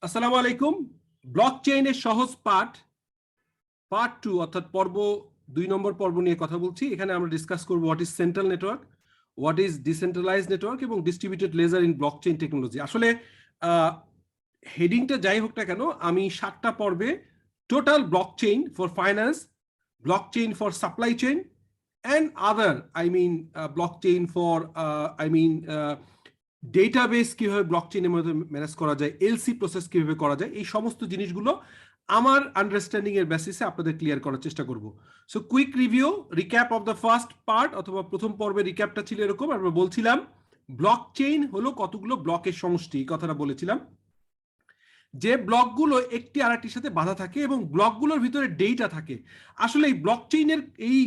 আসসালামু আলাইকুম। ব্লকচেইনের সহজ পার্ট 2 অর্থাৎ পর্ব 2 নম্বর পর্ব নিয়ে কথা বলছি। এখানে আমরা ডিসকাস করব what is central network, what is decentralised network এবং distributed ledger in blockchain technology. আসলে হেডিংটা যাই হোক না কেন, আমি 7টা পর্বে total blockchain for finance, blockchain for supply chain and other blockchain for database কিভাবে ব্লকচেইনের মধ্যে ম্যানেজ করা যায়, এলসি প্রসেস কিভাবে করা যায়, এই সমস্ত জিনিসগুলো আমার আন্ডারস্ট্যান্ডিং এর বেসিসে আপনাদের ক্লিয়ার করার চেষ্টা করব। So quick review, recap of the first part অথবা প্রথম পর্বের রিক্যাপটা ছিল এরকম। আমরা বলছিলাম ব্লকচেইন হলো কতগুলো ব্লকের সমষ্টি, এই কথাটা বলেছিলাম, যে ব্লকগুলো একটি আরেকটির সাথে বাঁধা থাকে এবং ব্লকগুলোর ভিতরে ডেটা থাকে। আসলে এই ব্লকচেইনের এই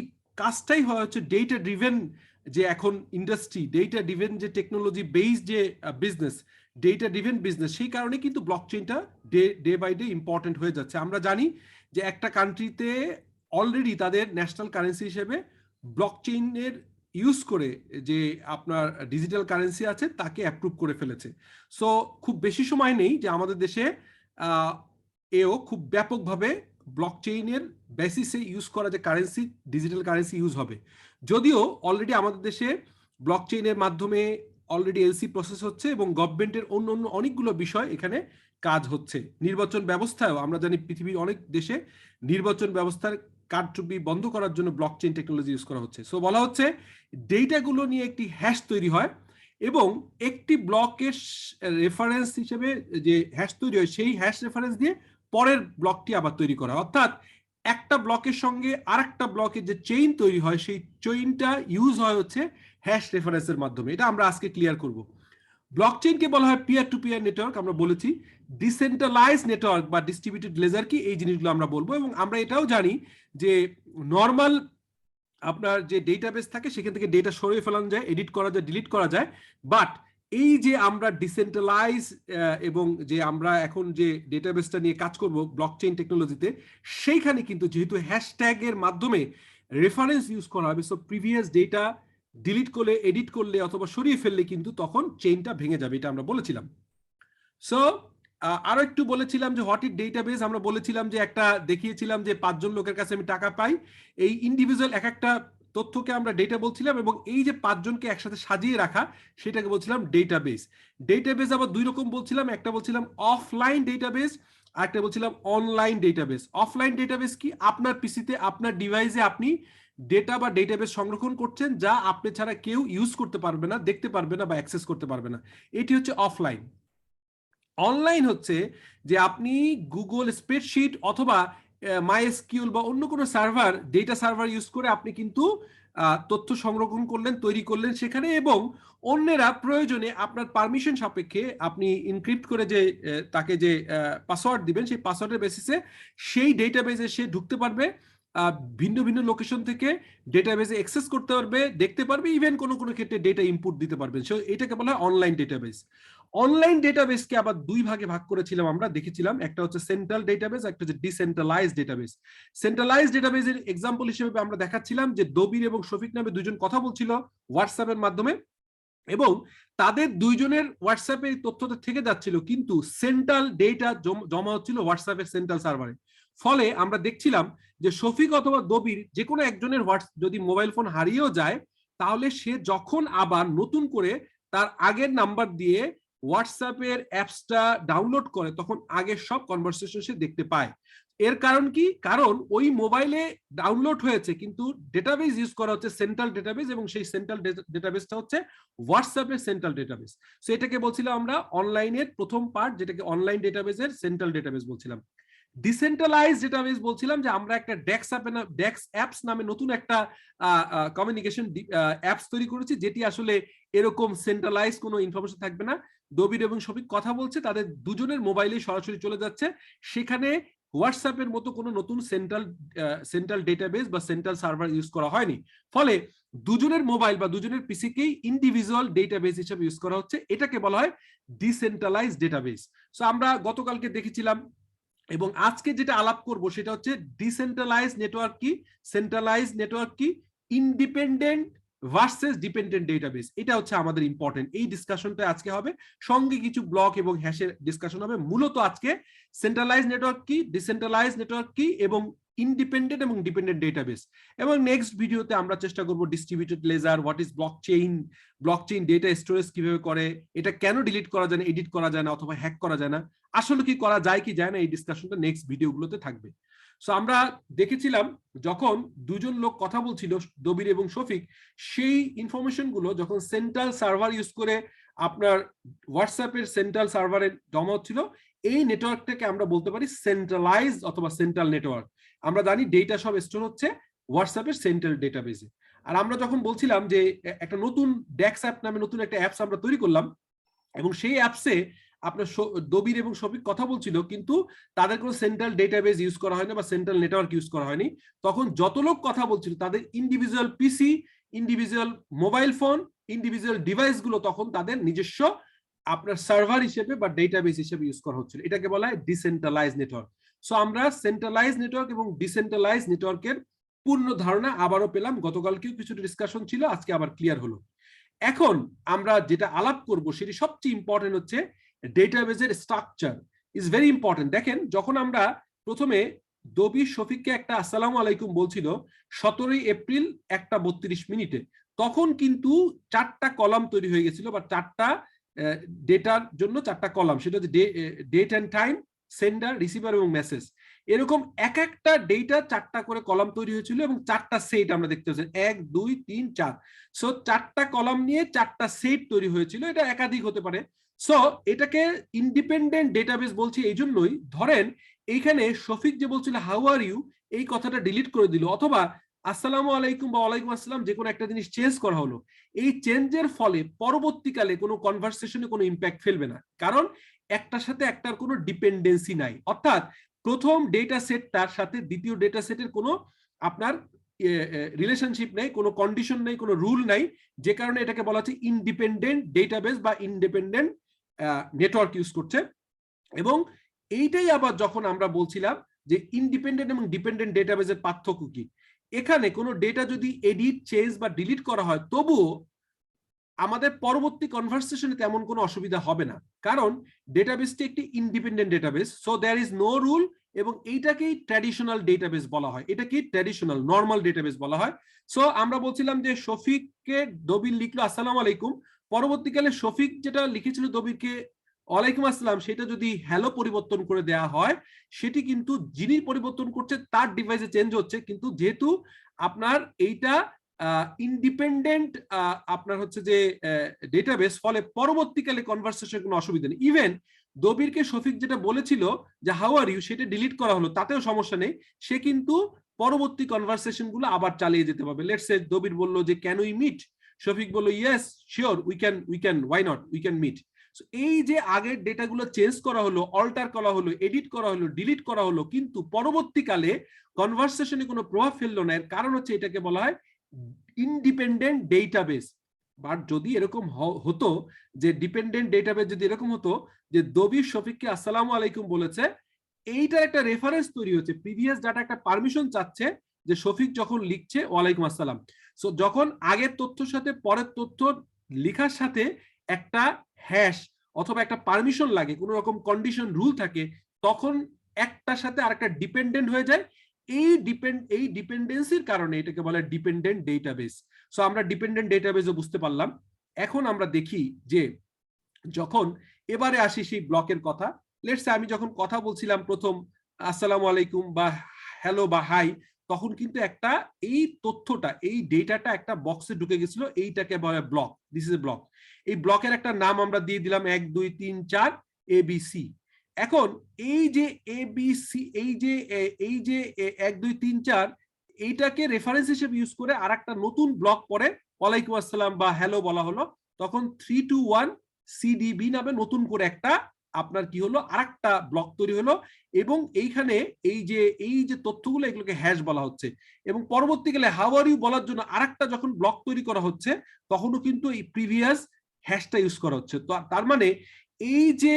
কাজটাই হয় হচ্ছে ডেটা ড্রিভেন, যে এখন ইন্ডাস্ট্রি ডেটা ড্রিভেন, যে টেকনোলজি বেস যে বিজনেস, ডেটা ড্রিভেন বিজনেস, সেই কারণে কিন্তু ব্লকচেইনটা ডে বাই ডে ইম্পর্টেন্ট হয়ে যাচ্ছে। আমরা জানি যে একটা কান্ট্রিতে অলরেডি তাদের ন্যাশনাল কারেন্সি হিসেবে ব্লকচেইনের ইউজ করে যে আপনার ডিজিটাল কারেন্সি আছে তাকে অ্যাপ্রুভ করে ফেলেছে। সো খুব বেশি সময় নেই যে আমাদের দেশে এও খুব ব্যাপকভাবে ব্লকচেইনের বেসিসে ইউজ করা যে কারেন্সি, ডিজিটাল কারেন্সি ইউজ হবে। যদিও অলরেডি আমাদের দেশে ব্লকচেইনের মাধ্যমে অলরেডি এলসি প্রসেস হচ্ছে এবং গভর্নমেন্টের অন্য অন্য অনেকগুলো বিষয় এখানে কাজ হচ্ছে। নির্বাচন ব্যবস্থায়ও আমরা জানি পৃথিবীর অনেক দেশে নির্বাচন ব্যবস্থার কারচুপি বন্ধ করার জন্য ব্লকচেইন টেকনোলজি ইউজ করা হচ্ছে। সো বলা হচ্ছে ডেটাগুলো নিয়ে একটি হ্যাশ তৈরি হয় এবং একটি ব্লকের রেফারেন্স হিসেবে যে হ্যাশ তৈরি হয় সেই হ্যাশ রেফারেন্স দিয়ে পরের ব্লকটি আবার তৈরি করা, অর্থাৎ একটা ব্লকের সঙ্গে আরেকটা ব্লকের যে চেইন তৈরি হয় সেই চেইনটা ইউজ হয় হচ্ছে হ্যাশ রেফারেন্সের মাধ্যমে। এটা আমরা আজকে ক্লিয়ার করব। ব্লকচেইনকে বলা হয় পিয়ার টু পিয়ার নেটওয়ার্ক, আমরা বলেছি ডিসেন্ট্রালাইজ নেটওয়ার্ক বা ডিস্ট্রিবিউটেড লেজার কি, এই জিনিসগুলো আমরা বলবো। এবং আমরা এটাও জানি যে নর্মাল আপনার যে ডেটাবেস থাকে সেখান থেকে ডেটা সরিয়ে ফেলানো যায়, এডিট করা যায়, ডিলিট করা যায়। বাট এই যে আমরা ডিসেন্ট্রালাইজ এবং যে আমরা এখন যে ডেটাবেসটা নিয়ে কাজ করব ব্লকচেইন টেকনোলজিতে, সেইখানে কিন্তু যেহেতু হ্যাশট্যাগের মাধ্যমে রেফারেন্স ইউজ করা হবে, সো প্রিভিয়াস ডেটা ডিলিট করলে, এডিট করলে অথবা সরিয়ে ফেললে কিন্তু তখন চেইনটা ভেঙে যাবে, এটা আমরা বলেছিলাম। সো আরো একটু বলেছিলাম যে হোয়াট ইজ ডেটাবেস। আমরা বলেছিলাম যে একটা দেখিয়েছিলাম যে 5 জন লোকের কাছে আমি টাকা পাই, এই ইন্ডিভিজুয়াল এক একটা তথ্যকে আমরা ডেটা বলছিলাম এবং এই যে 5 জনকে একসাথে সাজিয়ে রাখা সেটাকে বলছিলাম ডেটাবেস। ডেটাবেস আবার দুই রকম বলছিলাম, একটা বলছিলাম অফলাইন ডেটাবেস আর একটা বলছিলাম অনলাইন ডেটাবেস। অফলাইন ডেটাবেস কি, আপনার পিসিতে আপনার ডিভাইসে আপনি ডেটা বা ডেটাবেস সংরক্ষণ করছেন যা আপনি ছাড়া কেউ ইউজ করতে পারবে না, দেখতে পারবে না বা অ্যাক্সেস করতে পারবে না, এটি হচ্ছে অফলাইন। অনলাইন হচ্ছে যে আপনি গুগল স্প্রেডশিট অথবা মাইএসকিউএল বা অন্য কোনো সার্ভার, ডেটা সার্ভার ইউজ করে আপনি কিন্তু তথ্য সংরক্ষণ করলেন, তৈরি করলেন সেখানে, এবং অন্যেরা প্রয়োজনে আপনার পারমিশন সাপেক্ষে আপনি ইনক্রিপ্ট করে যে তাকে যে পাসওয়ার্ড দিবেন সেই পাসওয়ার্ডের বেসিসে সেই ডেটাবেসে সে ঢুকতে পারবে, ভিন্ন ভিন্ন লোকেশন থেকে ডেটাবেসে অ্যাক্সেস করতে পারবে, দেখতে পারবে, ইভেন কোনো কোনো ক্ষেত্রে ডেটা ইনপুট দিতে পারবে। সো এটাকে বলা হয় অনলাইন ডেটাবেস। অনলাইন ডেটাবেসকে আবার দুই ভাগে ভাগ করেছিলাম, আমরা দেখেছিলাম একটা হচ্ছে সেন্ট্রাল ডেটাবেস, একটা হচ্ছে ডিসেন্ট্রালাইজড ডেটাবেস। সেন্ট্রালাইজড ডেটাবেসের এক্সাম্পল হিসেবে আমরা দেখাচ্ছিলাম যে দবির এবং শফিক নামে দুজন কথা বলছিল হোয়াটসঅ্যাপের মাধ্যমে এবং তাদের দুইজনের হোয়াটসঅ্যাপে তথ্যটা থেকে যাচ্ছিল, কিন্তু সেন্ট্রাল ডেটা জমা হচ্ছিল হোয়াটসঅ্যাপের সেন্ট্রাল সার্ভারে। ফলে আমরা দেখছিলাম যে শফিক অথবা দবির যে কোনো একজনের যদি মোবাইল ফোন হারিয়েও যায়, তাহলে সে যখন আবার নতুন করে তার আগের নাম্বার দিয়ে হোয়াটসঅ্যাপের অ্যাপসটা ডাউনলোড করে তখন আগের সব কনভারসেশন সে দেখতে পায়। এর কারণ কি, কারণ ওই মোবাইলে ডাউনলোড হয়েছে কিন্তু ডেটাবেস ইউজ করা হচ্ছে সেন্ট্রাল ডেটাবেস এবং সেই সেন্ট্রাল ডেটাবেসটা হচ্ছে হোয়াটসঅ্যাপের সেন্ট্রাল ডেটাবেস। সো এটাকে বলছিলাম আমরা অনলাইনের প্রথম পার্ট, যেটাকে অনলাইন ডেটাবেসের সেন্ট্রাল ডেটাবেস বলছিলাম। ডিসেন্ট্রালাইজড ডেটাবেস বলছিলাম যে আমরা একটা DaXApps নামে নতুন একটা কমিউনিকেশন অ্যাপস তৈরি করেছি, যেটি আসলে এরকম সেন্ট্রালাইজ কোনো ইনফরমেশন থাকবে না। দবির এবং শফিক কথা বলছে, তাদের দুজনের মোবাইলে সরাসরি চলে যাচ্ছে, সেখানে হোয়াটসঅ্যাপের মতো কোনো নতুন সেন্ট্রাল ডেটাবেস বা সেন্ট্রাল সার্ভার ইউজ করা হয়নি। ফলে দুজনের মোবাইল বা দুজনের পিসিকেই ইন্ডিভিজুয়াল ডেটাবেস হিসেবে ইউজ করা হচ্ছে, এটাকে বলা হয় ডিসেন্ট্রালাইজড ডেটাবেস। সো আমরা গতকালকে দেখেছিলাম এবং আজকে যেটা আলাপ করব সেটা হচ্ছে ডিসেন্ট্রালাইজড নেটওয়ার্ক কি, সেন্ট্রালাইজড নেটওয়ার্ক কি, ইন্ডিপেন্ডেন্ট ভার্সেস ডিপেন্ডেন্ট ডেটাবেস, এটা হচ্ছে আমাদের ইম্পর্টেন্ট। এই ডিসকাশনটা আজকে হবে, সঙ্গে কিছু ব্লক এবং হ্যাশের ডিসকাশন হবে। মূলত আজকে সেন্ট্রালাইজ নেটওয়ার্ক কি, ডিসেন্ট্রালাইজ নেটওয়ার্ক কি এবং ইন্ডিপেন্ডেন্ট এবং ডিপেন্ডেন্ট ডেটাবেস। এবং নেক্সট ভিডিওতে আমরা চেষ্টা করব distributed ledger, what is blockchain data storage কিভাবে করে, এটা কেন ডিলিট করা যায় না, এডিট করা যায় না অথবা হ্যাক করা যায় না, আসলে কি করা যায় কি যায় না, এই ডিসকাশনটা নেক্সট ভিডিওগুলোতে থাকবে। সো আমরা দেখেছিলাম যখন দুজন লোক কথা বলছিল, দবির এবং শফিক, সেই ইনফরমেশন গুলো যখন সেন্ট্রাল সার্ভার ইউজ করে আপনার হোয়াটসঅ্যাপের সেন্ট্রাল সার্ভারে জমা হচ্ছিল, এই নেটওয়ার্কটাকে আমরা বলতে পারি সেন্ট্রালাইজ অথবা সেন্ট্রাল নেটওয়ার্ক। আমরা জানি ডেটা সব স্টোর হচ্ছে হোয়াটসঅ্যাপের সেন্ট্রাল ডেটাবেসে। আর আমরা যখন বলছিলাম যে একটা নতুন DaXApp নামে নতুন একটা অ্যাপস আমরা তৈরি করলাম, এবং সেই অ্যাপসে আপনার দবির এবং শফিক কথা বলছিল, কিন্তু তাদের কোনো সেন্ট্রাল ডেটাবেস ইউজ করা হয়নি বা সেন্ট্রাল নেটওয়ার্ক ইউজ করা হয়নি। তখন যত লোক কথা বলছিল তাদের individual PC, individual mobile phone, individual device গুলো তখন তাদের নিজস্ব আপনার সার্ভার হিসেবে বা ডেটাবেস হিসেবে ইউজ করা হচ্ছিল। এটাকে বলা হয় ডিসেন্ট্রালাইজ নেটওয়ার্ক। সো আমরা সেন্ট্রালাইজ নেটওয়ার্ক এবং ডিসেন্ট্রালাইজ নেটওয়ার্কের পূর্ণ ধারণা আবারও পেলাম। গতকালকেও কিছু ডিসকাশন ছিল, আজকে আবার ক্লিয়ার হলো। এখন আমরা যেটা আলাপ করব সেটি সবচেয়ে ইম্পর্টেন্ট হচ্ছে ডেটাবেসের স্ট্রাকচার ইজ ভেরি ইম্পর্টেন্ট। দেখেন, যখন আমরা প্রথমে দবির শফিককে একটা আসসালামু আলাইকুম বলছিল 17 এপ্রিল 1:32, তখন কিন্তু 4টা কলাম তৈরি হয়ে গেছিল, বা 4টা ডেটার জন্য 4টা কলাম, সেটা হচ্ছে date and time, sender, receiver এবং মেসেজ। এরকম এক একটা ডেটা 4টা করে কলাম তৈরি হয়েছিল এবং 4টা সেট আমরা দেখতে পাচ্ছি 1 2 3 4। সো 4টা কলাম নিয়ে 4টা সেট তৈরি হয়েছিল, এটা একাধিক হতে পারে। সো এটাকে ইন্ডিপেন্ডেন্ট ডেটাবেস বলছি এই জন্যই, ধরেন এইখানে শফিক যে বলছিল হাউ আর ইউ, এই কথাটা ডিলিট করে দিল, অথবা আসসালামু আলাইকুম বা ওয়ালাইকুম আসসালাম, যে কোনো একটা জিনিস চেঞ্জ করা হলো, এই চেঞ্জের ফলে পরবর্তীকালে কোনো কনভারসেশনে কোনো ইম্প্যাক্ট ফেলবে না, কারণ একটার সাথে একটার কোনো ডিপেন্ডেন্সি নাই। অর্থাৎ প্রথম ডেটা সেটটার সাথে দ্বিতীয় ডেটা সেটের কোনো আপনার রিলেশনশিপ নেই, কোনো কন্ডিশন নেই, কোনো রুল নাই, যে কারণে এটাকে বলা হচ্ছে ইন্ডিপেন্ডেন্ট ডেটাবেস বা ইন্ডিপেন্ডেন্ট নেটওয়ার্ক ইউজ করছে। এবং এইটাই আবার যখন আমরা বলছিলাম যে ইন্ডিপেন্ডেন্ট এবং ডিপেন্ডেন্ট ডেটাবেসের পার্থক্য কি, এখানে কোনো ডেটা যদি এডিট, চেঞ্জ বা ডিলিট করা হয়, তবুও আমাদের পরবর্তী কনভারসেশনে তেমন কোনো অসুবিধা হবে না, কারণ ডেটাবেসটি একটি independent database. So there is no rule, এবং এইটাকেই ট্র্যাডিশনাল ডেটাবেস বলা হয়, এটাকে ট্র্যাডিশনাল নরমাল ডেটাবেস বলা হয়। সো আমরা বলছিলাম যে শফিককে দবির লিখলো আসসালামু আলাইকুম, পরবর্তীকালে শফিক যেটা লিখেছিল দবিরকে ওয়ালাইকুম আসসালাম, সেটা যদি হ্যালো পরিবর্তন করে দেওয়া হয়, সেটি কিন্তু যিনি পরিবর্তন করছে তার ডিভাইসে চেঞ্জ হচ্ছে, কিন্তু যেহেতু আপনার এইটা ইন্ডিপেন্ডেন্ট আপনার হচ্ছে যে ডেটাবেস, ফলে পরবর্তীকালে কনভারসেশন কোনো অসুবিধা নেই। ইভেন দবিরকে শফিক যেটা বলেছিল যে হাউ আর ইউ, সেটা ডিলিট করা হলো, তাতেও সমস্যা নেই, সে কিন্তু পরবর্তী কনভারসেশন গুলো আবার চালিয়ে যেতে পারবে। লেটস সে দবির বললো যে ক্যান উই মিট, শফিক বললো yes sure we can why not, we can meet. এই যে আগের ডেটাগুলো চেঞ্জ করা হলো, অল্টার করা হলো, এডিট করা হলো, ডিলিট করা হলো, কিন্তু পরবর্তীকালে কনভারসেশনে কোনো প্রভাব ফেললো না, এর কারণ হচ্ছে এটাকে বলা হয় ইন্ডিপেন্ডেন্ট ডেটাবেস। বাট যদি এরকম হতো যে ডিপেন্ডেন্ট ডেটাবেস, যদি এরকম হতো যে দবির শফিককে আসসালামু আলাইকুম বলেছে, এইটার একটা রেফারেন্স তৈরি হচ্ছে, প্রিভিয়াস ডাটা একটা পারমিশন চাচ্ছে যে শফিক যখন লিখছে ওয়ালাইকুম আসসালাম, সো যখন আগের তথ্যের সাথে পরের তথ্য লেখার সাথে একটা হ্যাশ অথবা একটা পারমিশন লাগে, কোনো রকম কন্ডিশন রুল থাকে, তখন একটার সাথে আরেকটা ডিপেন্ডেন্ট হয়ে যায়। এই ডিপেন্ডেন্সির কারণে এটাকে বলে ডিপেন্ডেন্ট ডেটাবেস। সো আমরা ডিপেন্ডেন্ট ডেটাবেসও বুঝতে পারলাম। এখন আমরা দেখি যে যখন এবারে আসি সেই ব্লকের কথা, লেটস সে আমি যখন কথা বলছিলাম প্রথম আসসালামু আলাইকুম বা হ্যালো বা হাই, তখন কিন্তু একটা এই তথ্যটা, এই ডেটাটা একটা বক্সে ঢুকে গেছিল, এইটাকে বলে block. This is a block. এই ব্লকের একটা নাম আমরা দিয়ে দিলাম 1 2 3 4 ABC। এখন এই যে ABC, এই যে 1 2 3 4, এইটাকে রেফারেন্স হিসেবে ইউজ করে আরেকটা নতুন ব্লক পরে ওয়ালাইকুম আসসালাম বা হ্যালো বলা হলো, তখন 3 2 1 CDB নামে নতুন করে একটা আপনার কি হলো আরেকটা ব্লক তৈরি হলো, এবং এইখানে এই যে তথ্যগুলো, এগুলোকে হ্যাশ বলা হচ্ছে। এবং পরবর্তীকালে হাউ আর ইউ বলার জন্য আরেকটা যখন ব্লক তৈরি করা হচ্ছে, তখনও কিন্তু এই প্রিভিয়াস হ্যাশটা ইউজ করা হচ্ছে। তো তার মানে এই যে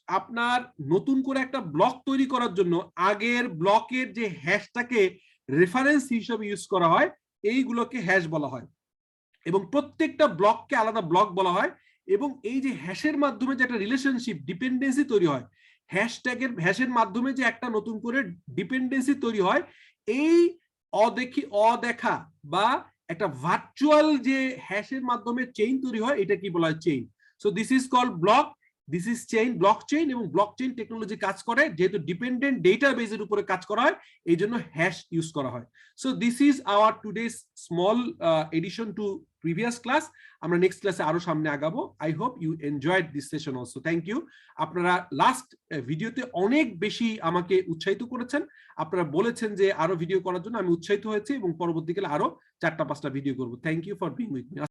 আপনার নতুন করে একটা ব্লক তৈরি করার জন্য আগের ব্লকের যে হ্যাশটাকে রেফারেন্স হিসেবে ইউজ করা হয়, এইগুলোকে হ্যাশ বলা হয়। এবং প্রত্যেকটা ব্লককে আলাদা ব্লক বলা হয় এবং এই যে হ্যাশের মাধ্যমে যে একটা রিলেশনশিপ ডিপেন্ডেন্সি তৈরি হয়, হ্যাশের মাধ্যমে যে একটা নতুন করে ডিপেন্ডেন্সি তৈরি হয়, এই অদেখা বা একটা ভার্চুয়াল যে হ্যাশের মাধ্যমে চেইন তৈরি হয়, এটা কি বলা হয়? Chain. So this is called block, this is chain, block chain. এবং ব্লক চেইন টেকনোলজি কাজ করে যেহেতু ডিপেন্ডেন্ট ডেটাবেজের উপরে কাজ করা হয়, এই জন্য হ্যাশ ইউজ করা হয়। So this is our today's small addition to previous class. আমরা নেক্সট ক্লাসে আরো সামনে আগাবো। I hope you enjoyed this session also. Thank you. আপনারা লাস্ট ভিডিওতে অনেক বেশি আমাকে উৎসাহিত করেছেন, আপনারা বলেছেন যে আরো ভিডিও করার জন্য, আমি উৎসাহিত হয়েছি এবং পরবর্তীকালে আরো 4টা 5টা ভিডিও করব। Thank you for being with me.